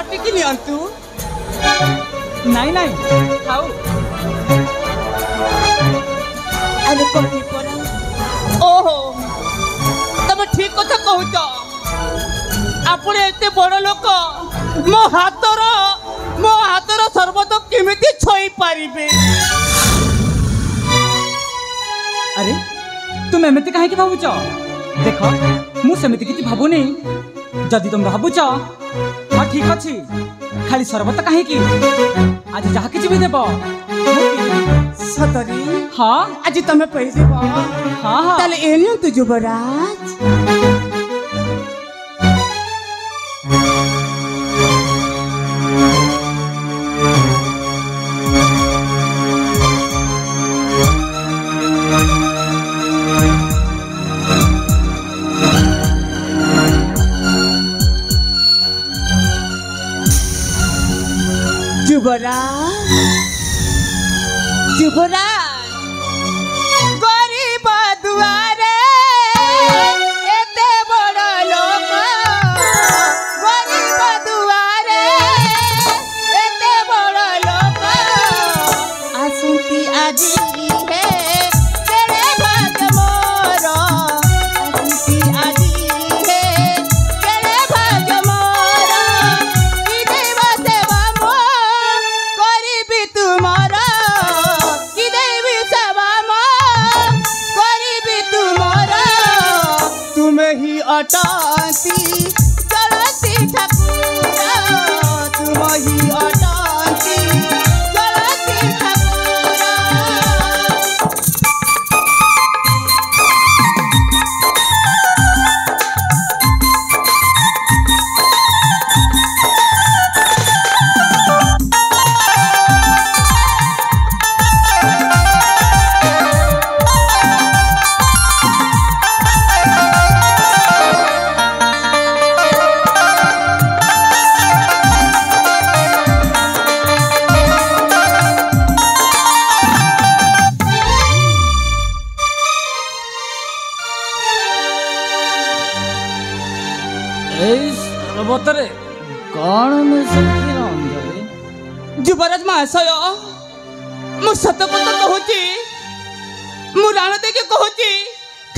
पटिकी नियंतु नहीं नहीं खाऊ अरे कोनी परा ओहो तब ठीक कथा कहूच आपण एते बड़ लोक मो हातर सर्वत केमिति छई पारिबे अरे तुम एमती कहीं भावुच देख मु सेमती किसी भावुनी जदि तुम भावुच हाँ ठीक अच्छी खाली सरबत कहीं आज जहाँ किसी भी देव सतरी हाँ आज तुम पैसे हाँ हाँ ताले एनियो तु युवराज युवराज गरीब दुआरे एते बड़ लोक गरीब दुआरे एते बड़ लोक आसंती आजी है तेरे भाग मोर आसंती आजी है तेरे भाग मोर की देव सेवा मो करिबी तुमर की देवी सेवा मो करिबी तुमर तुम ही अटंती चलती ठाकुर तुम ही अटंती चलती ठाकुर सरबतरे कौन मिसकी अंजलि युवराज महाशय मु सत कथा कहूची मु राण देके कहूची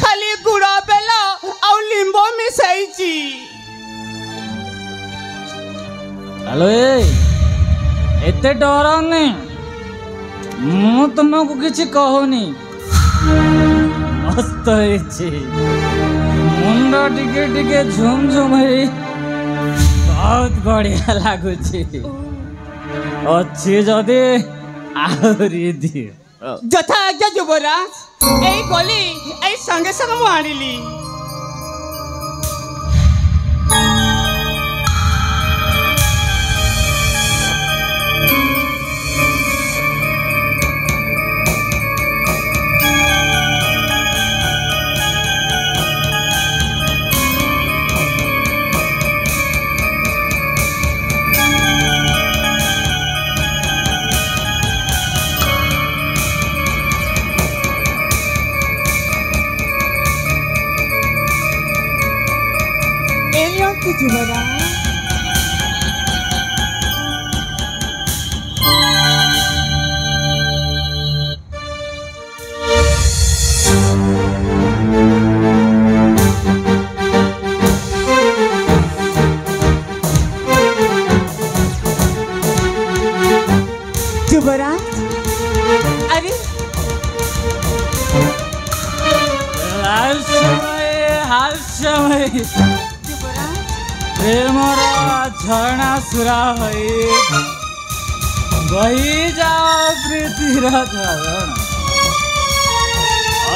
खाली गुड़ बेल आ लिंब मिसाईची हेलो एते डरनी मु तुमको किसी कहूनी मस्त मुंड टिके टिके झुम झुम बहुत बढ़िया लगुच अच्छी जदि आहरी दिए যথা আজ্ঞা যুবরাজ এই গলি এই সঙ্গে সঙ্গে মু আনিলি युवराज युवराज अरे हाल समय प्रेमरा झरना सुरा बही जाओ प्रीतिर धरण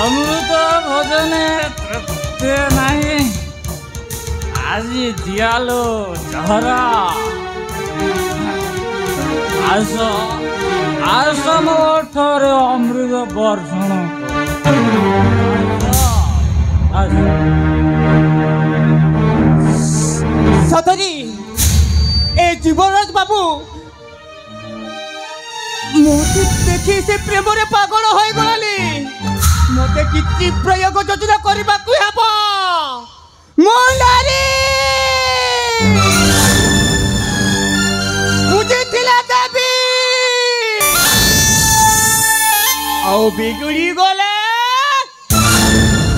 अमृत भोजन तृप्ति नहीं आज दियालो झरा आस आस मोठरे अमृत वर्षण सतरी ए युवराज बाबू मोते देखी से प्रेम रे पागल हो गली मोते किछि प्रयोग योजना करबा को हेबो मुंडारी ବିଗୁଡ଼ି ଗଲେ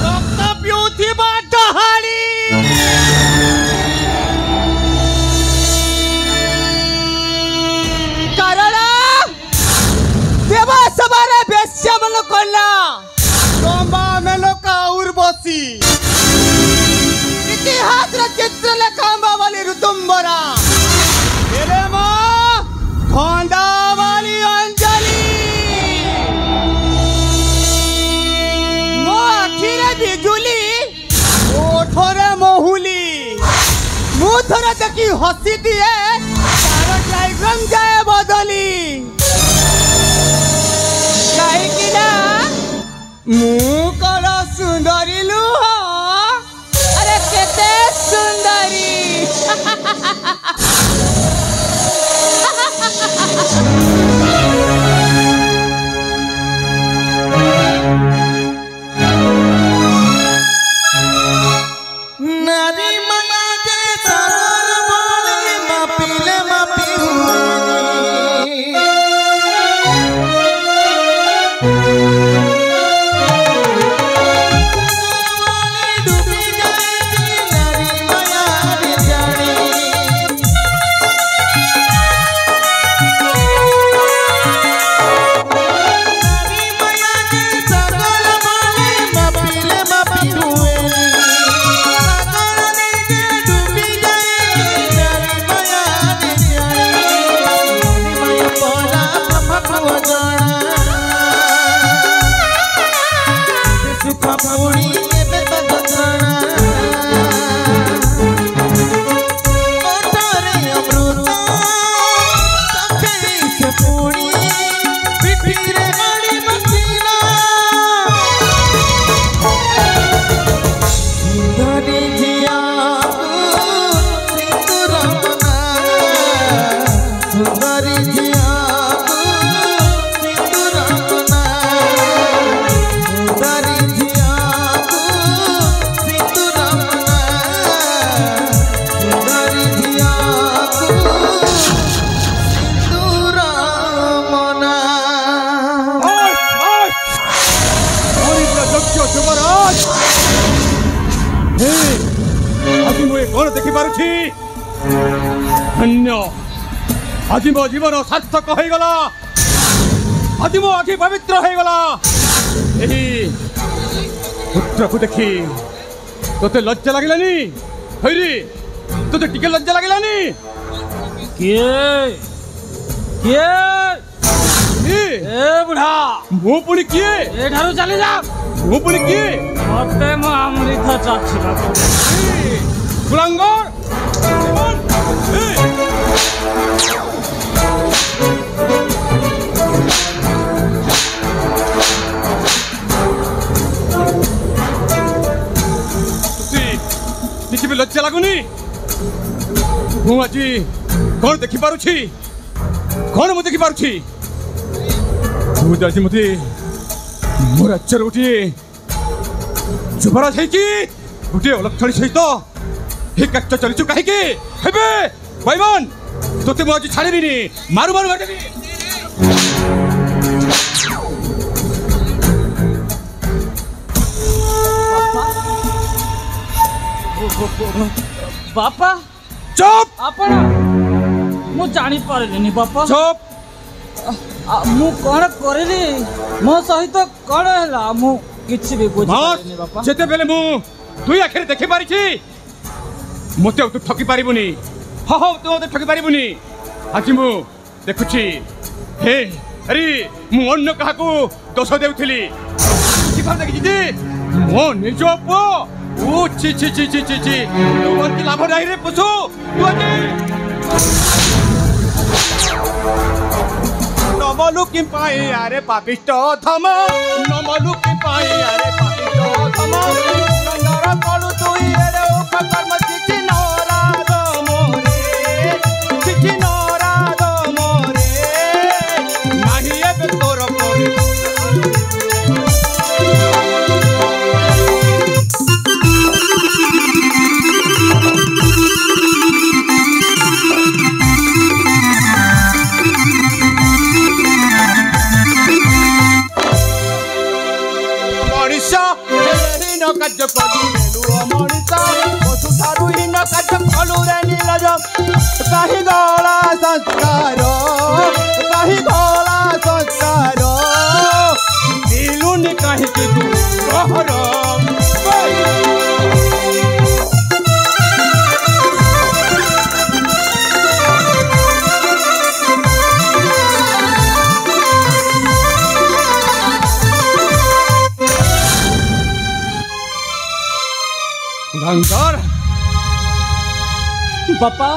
ରକ୍ତ ପିଉଥିବା ଡହାଳି କାରଣ ଦେବା ସଭାରେ ବେଶ୍ୟାମନ କଲା ତମ୍ବା ମେଲକା ଉର୍ବଶୀ ଇତିହାସର ଚିତ୍ର ଲେଖାମ୍ବା ବୋଲି ଋତୁମ୍ବରା ହେଲେ ମୋ ଖଣ୍ଡା ବାଲି ଅଞ୍ଜଳି ମୋ ଆଖିରେ ବିଜୁଳି ଓଠରେ ମହୁଲି ମୁଁ ଥରେ ଦେଖି ହସି ଦିଏ ତାର ଡାଇଗ୍ରାମ ଯାଏ ବଦଳି କାହିଁକି ନା ମୁଁ କଣ ସୁନ୍ଦରୀ ଲୁହ ଆରେ କେତେ ସୁନ୍ଦରୀ नारी मना के सरल बोले मापिले मापी हुआनी डूबी जाएगी नारी माया रे जानी नारी माया के सरल बोले मापिले मापी हुआनी धन्य आज मो जीवन सार्थक हो गला आज मो आखि पवित्र हो गला एही पुत्र को देखी तोते लज्जा लागलानी हैरी तोते टिके लज्जा लागलानी किए किए ए बुढ़ा मो पुणी किए ए ठारू चली जा मो पुणी किए मते मो अमृत चाचिला कुलांगर କିଛି ବି ଲଜ୍ଜା ଲାଗୁନି ମୁଁ ଆଜି କଣ ଦେଖିପାରୁଛି କଣ ମୁଁ ଦେଖିପାରୁଛି ମୁଁ ଆଜି ମୋତେ ମୋ ରାଜ୍ୟର ଗୋଟିଏ ଯୁବରାଜ ହେଇକି ଗୋଟିଏ ଅଲକ୍ଷଣୀ ସହିତ ଏ କାର୍ଯ୍ୟ ଚଲିଛୁ କାହିଁକି ହେବେ ଭାଇମାନ ତୋତେ ମୁଁ ଆଜି ଛାଡ଼ିବିନି ମାରୁ ମାରୁ ମାରିଦେବି बापा चुप आपण मु जानी पारलिनी बापा चुप मु कोन करली मो सहित कोन हला मु किछि भी बुझ पारलिनी बापा जेते बेले मु दुई आखिर देखि पारिछि मते तू ठकी पारिबुनी हो तू मते ठकी पारिबुनी आज मु देखुछि हे अरे मु अन्य काहाकू दोष देउथिली कि भाव देखि जी मो निजो पो ओ छि छि छि छि छि छि तू अंति लाभ नाही रे पुसु तू अजी नमलु किम पाए अरे पापिष्ट धम नमलु किम पाए अरे पापिष्ट धम नंदर कलु तुई रे कर्म चिछि नोरा द मोरे चिछि नोरा द मोरे नाही एबे तोर कोरी କାର୍ଯ୍ୟ କଲୁ ମଣିଷ ପଶୁ ଠାରୁ ହୀନ କାର୍ଯ୍ୟ କଲୁ ରେ ନିଲଜ କାହିଁ ଗଳା ସଂସ୍କାର କାହିଁ ଗଳା ସଂସ୍କାର ଦିଲୁନି କାହିଁକି ତୁ କହର गंगार बापा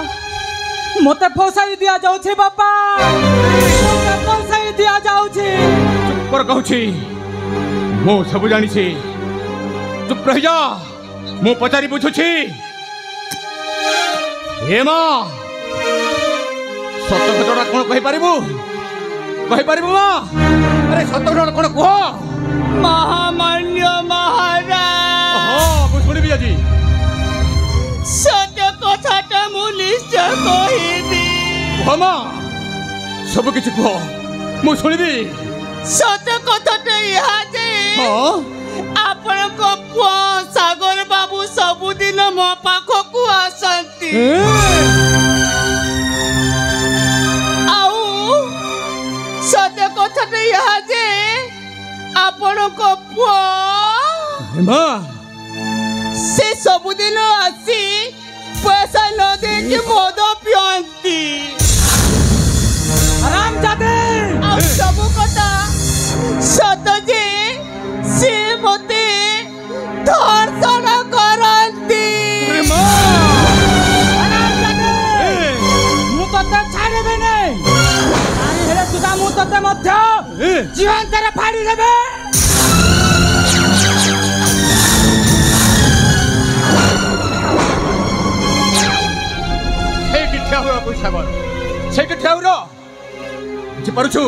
मते फसाई दिया जाउछे बापा मते फसाई दिया जाउछे पर कहूछी मो सब जानी छी चुप रह जा मो पचारी बुझुछी हे मां सत घटना कोन कहि पारिबु मां अरे सत घटना कोन कह महामान्य महाराज हां मु सुनिबि आजी सत्य कथाटा मु निश्चय कहिबी मां सब किछ कह मु सुनिबि सत्य कथाटा इहा जे हां आपण को पुआ सागर बाबू सबुदिन मो पाखकु आसंती आउ सत्य कथाटा इहा जे आपण को पुआ मां से सबुदिन आसी पैसा न दे के मद पियंती आराम जादे अब सब कथा सत जे से मते धर्षण करंती आराम जादे मु तते छाड़बे नै आनी हेले सुदा मु तते मध्य जीवन तेरे फाड़ी देबे ସେଇଠି ଠାଉର ବୁଝିପାରୁଛୁ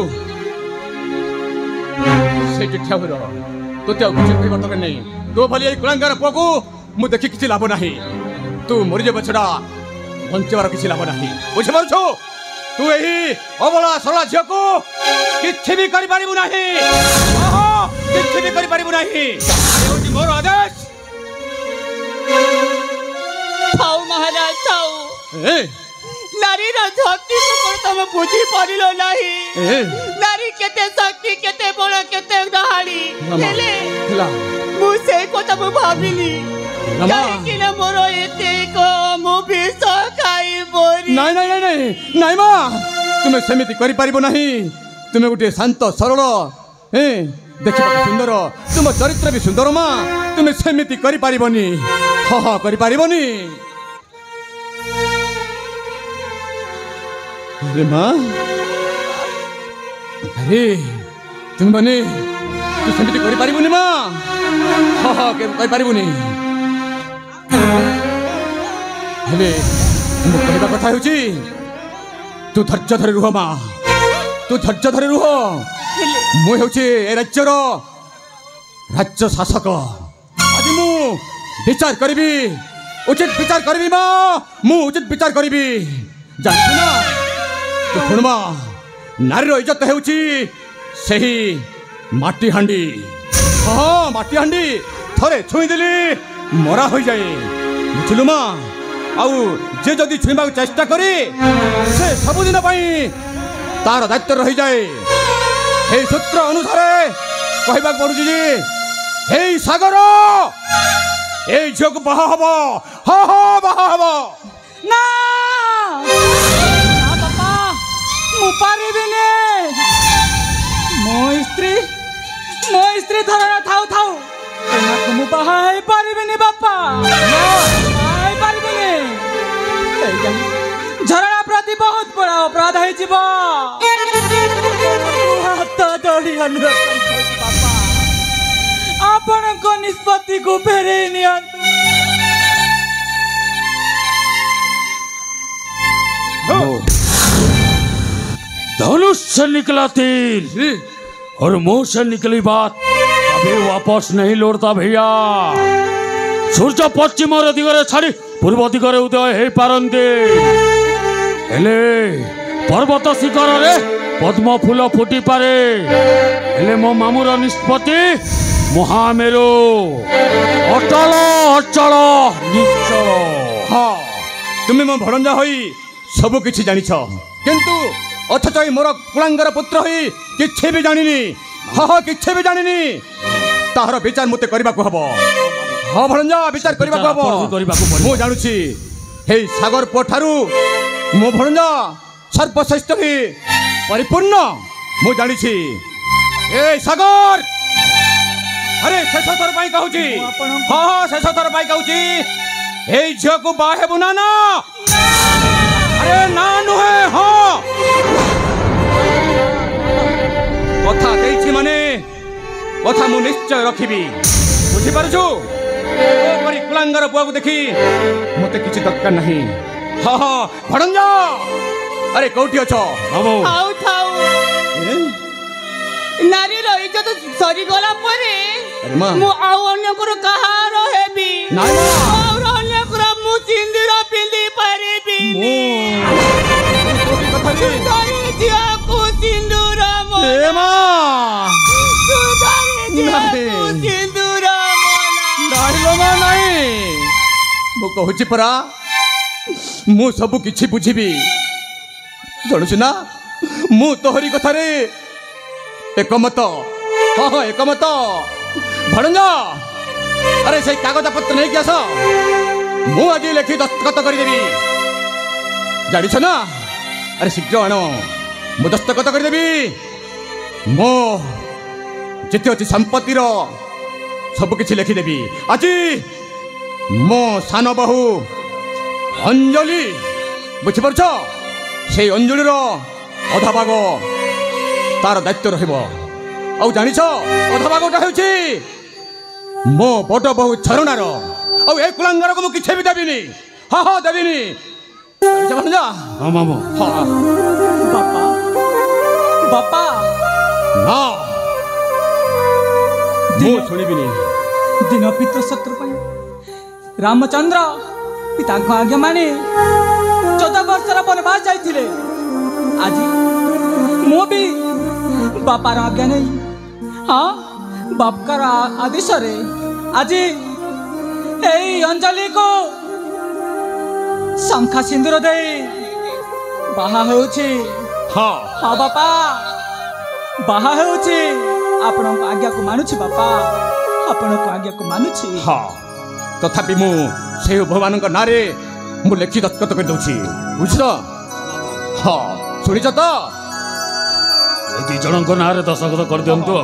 ସେଇଠି ଠାଉର ତୋତେ ଆଉ କିଛି କହିବା ଦରକାର ନାହିଁ ତୋ ଭଳି ଏଇ କୁଳାଙ୍ଗାର ପୁଅକୁ ମୁଁ ଦେଖି କିଛି ଲାଭ ନାହିଁ ତୁ ମରିଯିବା ଛଡ଼ା ବଞ୍ଚିବାର କିଛି ଲାଭ ନାହିଁ ବୁଝିପାରୁଛୁ ତୁ ଏହି ଅବଳା ସରଳା ଝିଅକୁ କିଛି ବି କରିପାରିବୁ ନାହିଁ କିଛି ବି କରିପାରିବୁ ନାହିଁ ହେଉଛି ମୋର ଆଦେଶ ଥାଉ ମହାରାଜ ଥାଉ नारीर धरती को तुम बुझी पारिलो नहीं नारी केते शक्ति केते बड़ केते दहाड़ी हेले मु से कोता मु भाबिनी काहे कि न मोर एते को मु विष खाई बोरी नहीं नहीं नहीं नहीं मां तुमे सेमिति करि परिबो नहीं तुमे गुटे शांत सरल देखिबा सुंदर तुम चरित्र भी सुंदर मां तुमे सेमिति करि परिबोनी हा करि परिबोनी अरे मां अरे तुम बने तू सेमिति करि परिबोनी मां हा के करि परिबोनी हेले मु कहबा कथा होची तू धैर्य धरि रुह मां तू धैर्य धरि रुह मु होची ए राज्यर राज्य शासक आज मु विचार करिबी उचित विचार करिबी मां मु उचित विचार करिबी जानछु ना तो सुनमा नारी रो इज्जत हेउची सही माटी हांडी हां माटी हांडी थरे छुई देली मरा हो जाए बुझलु मां आउ जे जदी छुईबा चेष्टा करी से सब दिन पई तार दायित्व रही जाए हे सूत्र अनुसार कहबा पड़ुची जी हे सागर ए झोक बहा हबो हा हा बहा हबो ना बापा मु पारिबिने मो स्त्री धरण थाउ थाउ एना मु बहाई पारिबिने बापा बहाई पारिबिने झरणा प्रति बहुत बड़ा अपराध है जीव हाथ जोड़ी अनुरोध बापा आपण को निष्पत्ति को फेरे नियंतु धनुष से निकला तीर और मुंह से निकली बात कभी वापस नहीं लौटता भैया सूर्य पश्चिम दिगरे छाड़ी पूर्व दिगरे उदय हो पारंती हेले पर्वत शिखर रे पद्म फूल फुटी पारे हेले मो मामुर निष्पत्ति महामेरु अचल अचल निश्चल। हाँ तुम्हें मो भणंजा होई सब किछि जानिछ किंतु अथच मोर कुलांगर पुत्र होई किछि भी जानिनी। हाँ किछि भी जानिनी ताହାର विचार मते करबाको हबो। हाँ भणंजा विचार करबाको हबो। मो जानुछि हे सागर पठारु मो भणंजा सर्वश्रेष्ठ ही परिपूर्ण मो जानिछि। ए सागर अरे शेष थर पाई कहूची। हाँ हाँ शेष थर पाई कहूची ए झियो को बा हेबु ना ना। अरे ना नुहे हाँ कथा देछि माने कथा मु निश्चय रखिबी। बुझी पारुछु ओ परी कुलांगर बुआ को देखि मते किछि दरकार नहीं। हाँ हाँ भणंजा अरे कोठी अछ बाबू थाऊ थाऊ नारी रही तो सरी गला परे अरे मां मु आउ अन्य को कहार हेबी नाई मां और अन्य को मु सिंदूर पिंदी परिबी सुधारी जिया को सिंदूर मोना ए मां सुधारी जिया को सिंदूर मोना नाई लो मां नाई मु कहूची परा मु सब किछि बुझिबी। जानुछु ना मु तोहरी कथा रे एकमत। हाँ हाँ एकमत भणंजा अरे से कागज पत्र नहीं आस मु आज लेखि दस्तखत करदेवी जानिछ ना। अरे शीघ्र आण मु दस्तखत करदेवी। मो जिते अच्छी संपत्तिर सब किछि लिखिदेवी। आज मो सान बहु अंजलि बुझिपारछ से अंजलिर अधा भाग तार दायित्व रहिबो। आउ जानिछ अधा भागटा हेउछि मो बड़ बहु झरणार आउ ए कुलांगर को मु किछि भी देबिनी। हाँ हाँ देबिनी जानिछ भणजा। हाँ मामो हाँ बापा बापा ना मु सुनिबिनी। दिन पितृ शत्रु पाई रामचंद्र पिता आज्ञा माने 14 वर्षर वनवास जाइथिले। आज मो भी बापार आज्ञा नहीं। हाँ बापकार आदेश रे आज ए अंजलि को शंखा सिंदूर दे बाहा होउछि। हाँ हाँ बापा बाहा होउछि। आपण आज्ञा को मानुछि बापा आपण आज्ञा को मानुछि। हाँ तथापि मु से भगवान नारे मु लेखि दत्तखत कर दउछि बुझिल। हाँ सुनिछ तो दी जनक नारे दस्तखत कर दियंतु।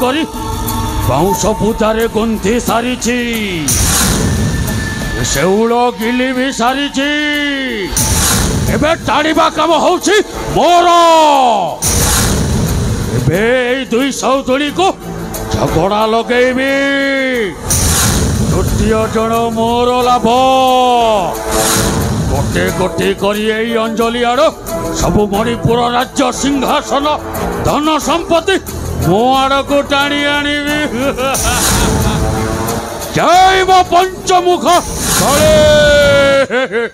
କରି ବାଉଁଶ ପୂଜାରେ ଗୁନ୍ଥି ସାରିଛି ଶେଉଳ ଗିଲି ବି ସାରିଛି ଏବେ ଟାଣିବା କାମ ହଉଛି ମୋର ଏବେ ଏଇ 200 ତୁଳିକୁ ଝଗଡ଼ା ଲଗେଇବି ତୃତୀୟ ଜଣ ମୋର ଲାଭ गोटे गोटे करी एई अंजलि आड़ सब मणिपुर राज्य सिंहासन धन संपत्ति मो आड़ को टाणी आनिबी जय मो पंचमुख काले